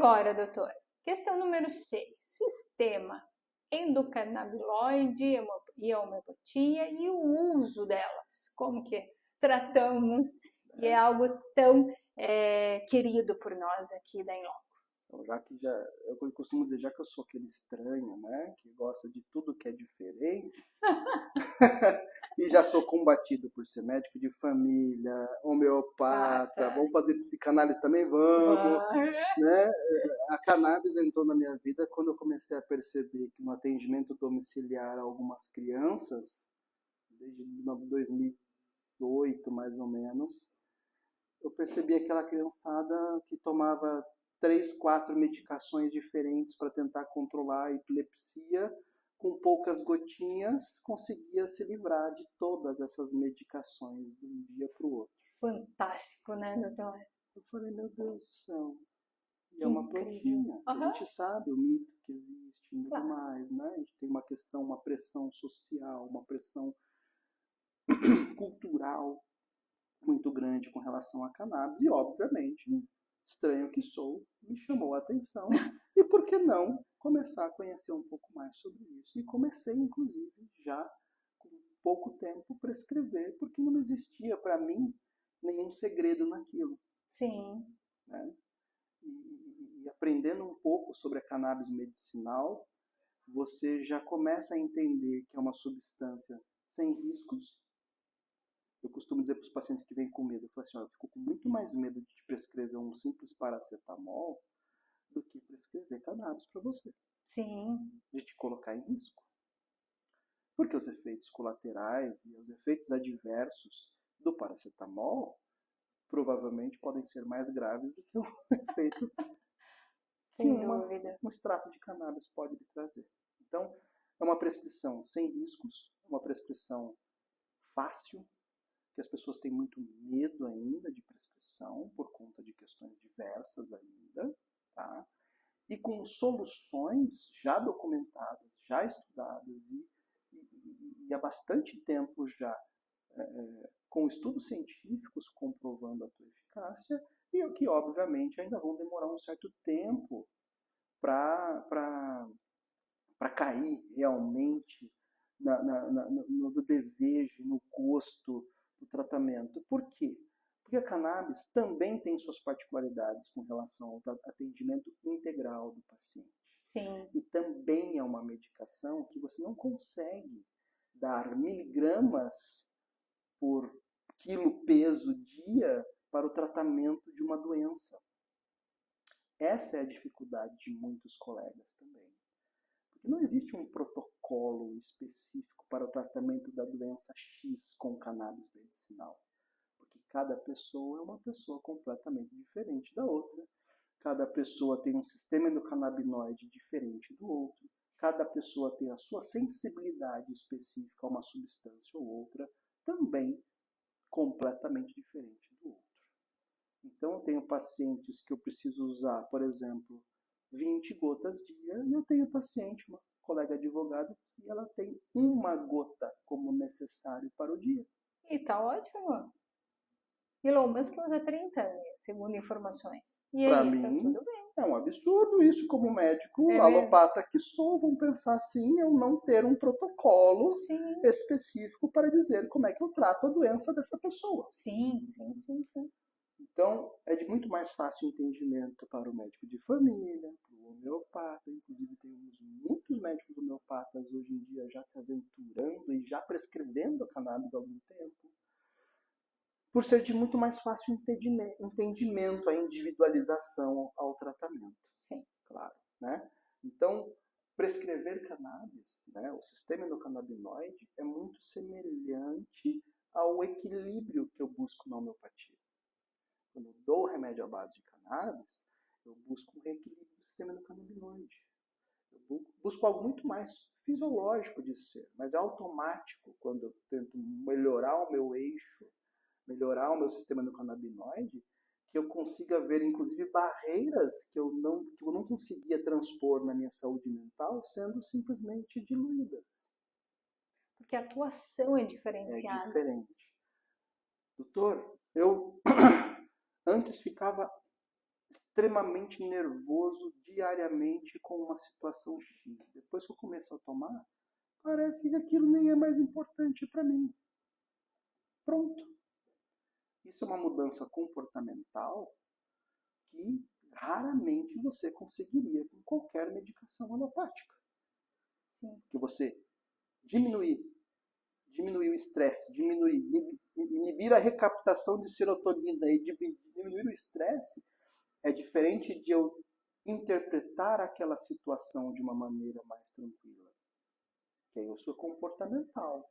agora, doutor, questão número 6. Sistema endocannabinoide e a homeopatia e o uso delas. Como que tratamos? E é algo tão querido por nós aqui da Inloco. Então, eu costumo dizer, já que eu sou aquele estranho, né, que gosta de tudo que é diferente, e já sou combatido por ser médico de família, homeopata, vamos fazer psicanálise também? Vamos, né? A cannabis entrou na minha vida quando eu comecei a perceber que no atendimento domiciliar a algumas crianças, desde 2018 mais ou menos, eu percebi aquela criançada que tomava 3, 4 medicações diferentes para tentar controlar a epilepsia, com poucas gotinhas, conseguia se livrar de todas essas medicações de um dia para o outro. Fantástico, né, doutor? Eu falei, meu Deus do céu, e é uma plantinha. A gente sabe o mito que existe e tudo mais, né? A gente tem uma questão, uma pressão social, uma pressão cultural muito grande com relação a cannabis, e obviamente, estranho que sou, me chamou a atenção, e por que não começar a conhecer um pouco mais sobre isso? E comecei, inclusive, já com pouco tempo, prescrever, porque não existia para mim nenhum segredo naquilo. Sim. Né? E aprendendo um pouco sobre a cannabis medicinal, você já começa a entender que é uma substância sem riscos. Eu costumo dizer para os pacientes que vêm com medo, eu falo assim, eu fico com muito mais medo de te prescrever um simples paracetamol do que prescrever cannabis para você. Sim. De te colocar em risco. Porque os efeitos colaterais e os efeitos adversos do paracetamol provavelmente podem ser mais graves do que o efeito que um extrato de cannabis pode lhe trazer. Então, é uma prescrição sem riscos, uma prescrição fácil, que as pessoas têm muito medo ainda de prescrição, por conta de questões diversas ainda, tá? E com soluções já documentadas, já estudadas e há bastante tempo já com estudos científicos comprovando a sua eficácia, e o que obviamente ainda vão demorar um certo tempo para cair realmente no desejo, no gosto do tratamento. Por quê? Porque a cannabis também tem suas particularidades com relação ao atendimento integral do paciente. Sim. E também é uma medicação que você não consegue dar miligramas por quilo peso dia para o tratamento de uma doença. Essa é a dificuldade de muitos colegas também. Porque não existe um protocolo específico para o tratamento da doença X com cannabis medicinal. Porque cada pessoa é uma pessoa completamente diferente da outra. Cada pessoa tem um sistema endocannabinoide diferente do outro. Cada pessoa tem a sua sensibilidade específica a uma substância ou outra, também completamente diferente do outro. Então, eu tenho pacientes que eu preciso usar, por exemplo, 20 gotas dia, e eu tenho paciente, uma colega advogada, que ela tem 1 gota como necessário para o dia. E tá ótimo. Elon Musk usa 30, segundo informações. E Para aí, mim, tá tudo bem. é um absurdo isso, como médico alopata que sou, vão pensar assim, eu não ter um protocolo específico para dizer como é que eu trato a doença dessa pessoa. Sim. Então, é de muito mais fácil entendimento para o médico de família, para o homeopata. Inclusive, temos muitos médicos homeopatas hoje em dia já se aventurando e já prescrevendo cannabis há algum tempo. Por ser de muito mais fácil entendimento, a individualização ao tratamento. Sim. Claro, né? Então, prescrever cannabis, né, o sistema endocannabinoide, é muito semelhante ao equilíbrio que eu busco na homeopatia. Quando eu dou o remédio à base de cannabis, eu busco um reequilíbrio do sistema endocannabinoide. Eu busco algo muito mais fisiológico de ser, mas é automático quando eu tento melhorar o meu eixo, melhorar o meu sistema endocannabinoide, que eu consiga ver, inclusive, barreiras que eu não conseguia transpor na minha saúde mental, sendo simplesmente diluídas. Porque a atuação é diferenciada. É diferente. Doutor, eu antes ficava extremamente nervoso diariamente com uma situação X. Depois que eu começo a tomar, parece que aquilo nem é mais importante para mim. Pronto. Isso é uma mudança comportamental que raramente você conseguiria com qualquer medicação alopática. Sim. Que você diminuir o estresse, inibir a recaptação de serotonina e diminuir o estresse é diferente de eu interpretar aquela situação de uma maneira mais tranquila. Que aí eu sou comportamental.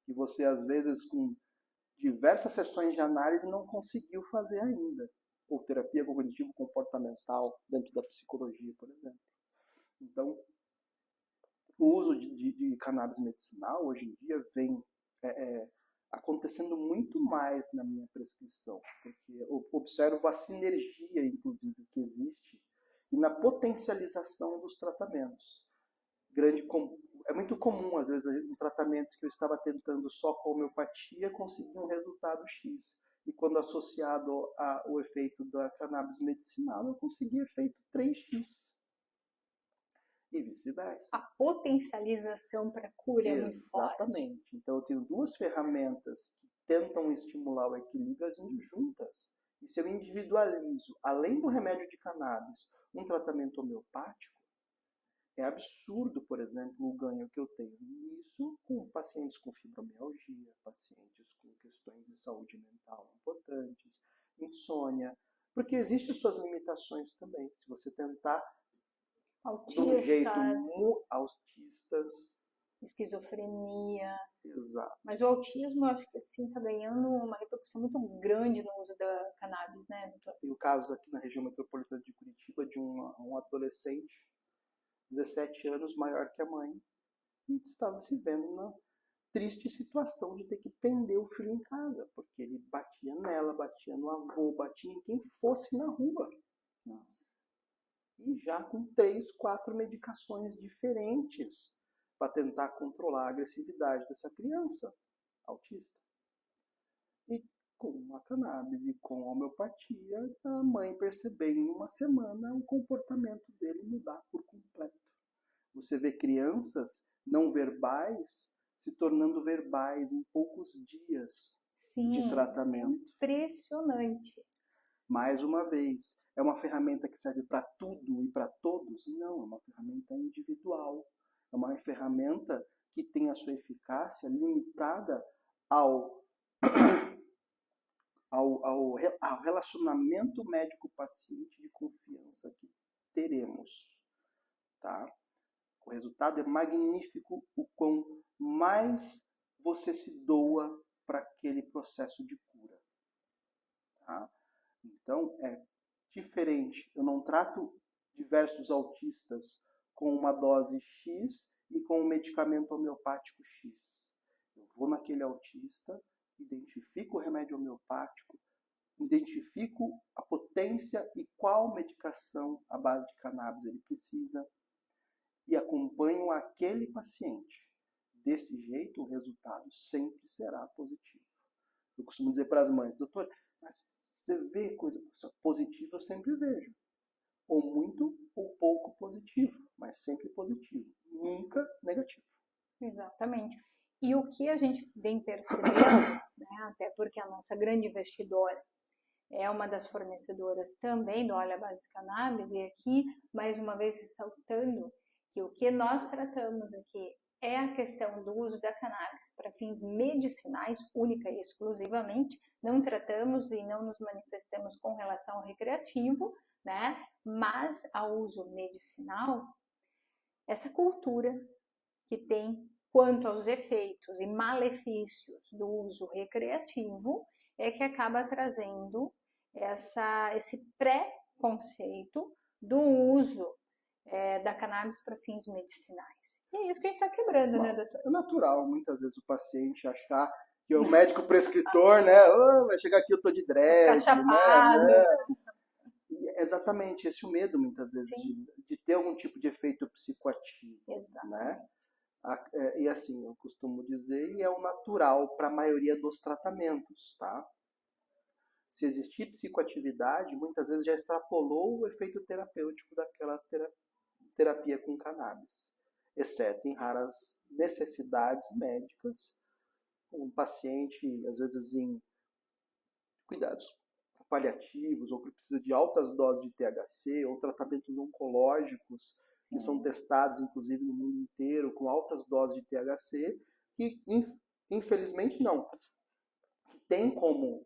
Que você, às vezes, com diversas sessões de análise, não conseguiu fazer ainda. Ou terapia cognitivo-comportamental dentro da psicologia, por exemplo. Então, o uso de cannabis medicinal, hoje em dia, vem acontecendo muito mais na minha prescrição. Porque eu observo a sinergia, inclusive, que existe e na potencialização dos tratamentos. É muito comum, às vezes, um tratamento que eu estava tentando só com homeopatia conseguir um resultado X. E quando associado ao efeito da cannabis medicinal, eu consegui efeito 3x. E vice-versa. A potencialização para cura é muito forte. Exatamente. Então, eu tenho duas ferramentas que tentam estimular o equilíbrio, as indo juntas. E se eu individualizo, além do remédio de cannabis, um tratamento homeopático, é absurdo, por exemplo, o ganho que eu tenho nisso com pacientes com fibromialgia, pacientes com questões de saúde mental importantes, insônia, porque existem suas limitações também. Se você tentar de um jeito autistas, esquizofrenia. Exato. Mas o autismo, eu acho que assim está ganhando uma repercussão muito grande no uso da cannabis, né, doutor? Tem o caso aqui na região metropolitana de Curitiba de um adolescente, 17 anos, maior que a mãe, e estava se vendo na triste situação de ter que prender o filho em casa, porque ele batia nela, batia no avô, batia em quem fosse na rua. Nossa. E já com 3, 4 medicações diferentes para tentar controlar a agressividade dessa criança autista. E com a cannabis e com a homeopatia, a mãe percebeu em uma semana o comportamento dele mudar por completo. Você vê crianças não verbais se tornando verbais em poucos dias de tratamento. Impressionante. Mais uma vez, é uma ferramenta que serve para tudo e para todos? Não, é uma ferramenta individual. É uma ferramenta que tem a sua eficácia limitada ao relacionamento médico-paciente de confiança que teremos. Tá? O resultado é magnífico o quão mais você se doa para aquele processo de cura. Tá? Então, é diferente. Eu não trato diversos autistas com uma dose X e com um medicamento homeopático X. Eu vou naquele autista, identifico o remédio homeopático, identifico a potência e qual medicação à base de cannabis ele precisa e acompanho aquele paciente. Desse jeito, o resultado sempre será positivo. Eu costumo dizer para as mães, doutor, mas você vê coisa positiva, eu sempre vejo. Ou muito ou pouco positivo, mas sempre positivo, nunca negativo. Exatamente. E o que a gente vem percebendo, né, até porque a nossa grande investidora é uma das fornecedoras também do óleo à base de cannabis, e aqui, mais uma vez, ressaltando que o que nós tratamos aqui é a questão do uso da cannabis para fins medicinais, única e exclusivamente. Não tratamos e não nos manifestamos com relação ao recreativo, né? Mas ao uso medicinal, essa cultura que tem quanto aos efeitos e malefícios do uso recreativo é que acaba trazendo esse pré-conceito do uso da cannabis para fins medicinais. E é isso que a gente está quebrando, né, doutor? É natural, muitas vezes, o paciente achar que o médico prescritor, né, vai chegar aqui, eu tô de dread, ficar chapado. Né? E é exatamente esse o medo, muitas vezes, de ter algum tipo de efeito psicoativo. Exatamente. Né? E assim, eu costumo dizer, e é o natural para a maioria dos tratamentos, tá? se existir psicoatividade, muitas vezes já extrapolou o efeito terapêutico daquela terapia com cannabis, exceto em raras necessidades médicas, um paciente, às vezes em cuidados paliativos, ou que precisa de altas doses de THC, ou tratamentos oncológicos, que são testados, inclusive, no mundo inteiro, com altas doses de THC, que, infelizmente, não. Tem como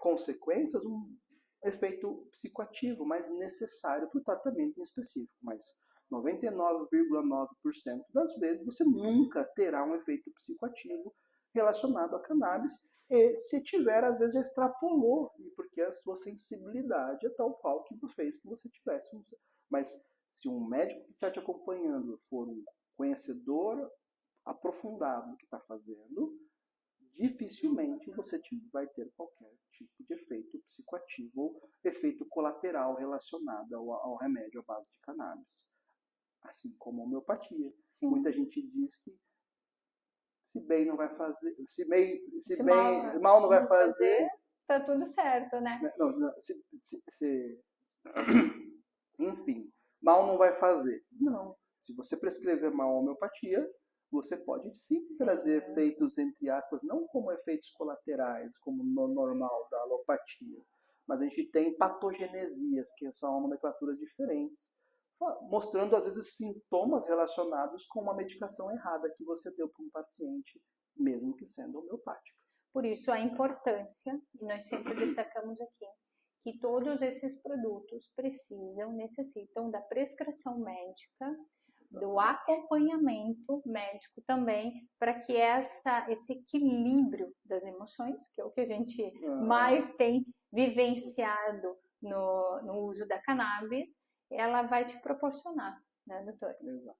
consequências um efeito psicoativo, mas necessário para o tratamento em específico. Mas 99,9% das vezes você nunca terá um efeito psicoativo relacionado a cannabis, e se tiver, às vezes já extrapolou, porque a sua sensibilidade é tal qual que fez que você tivesse. Mas se um médico que está te acompanhando for um conhecedor aprofundado do que está fazendo, dificilmente você vai ter qualquer tipo de efeito psicoativo ou efeito colateral relacionado ao remédio à base de cannabis. Assim como a homeopatia. Sim. Muita gente diz que se bem não vai fazer, se mal não vai fazer, tá tudo certo, né? Enfim, mal não vai fazer. Não. Se você prescrever mal a homeopatia, você pode sim trazer efeitos, entre aspas, não como efeitos colaterais, como no normal da alopatia, mas a gente tem patogenesias, que são nomenclaturas diferentes, mostrando, às vezes, sintomas relacionados com uma medicação errada que você deu para um paciente, mesmo que sendo homeopática. Por isso, a importância, e nós sempre destacamos aqui, que todos esses produtos necessitam da prescrição médica, do acompanhamento médico também, para que esse equilíbrio das emoções, que é o que a gente mais tem vivenciado no uso da cannabis, ela vai te proporcionar, né, doutor? Exato.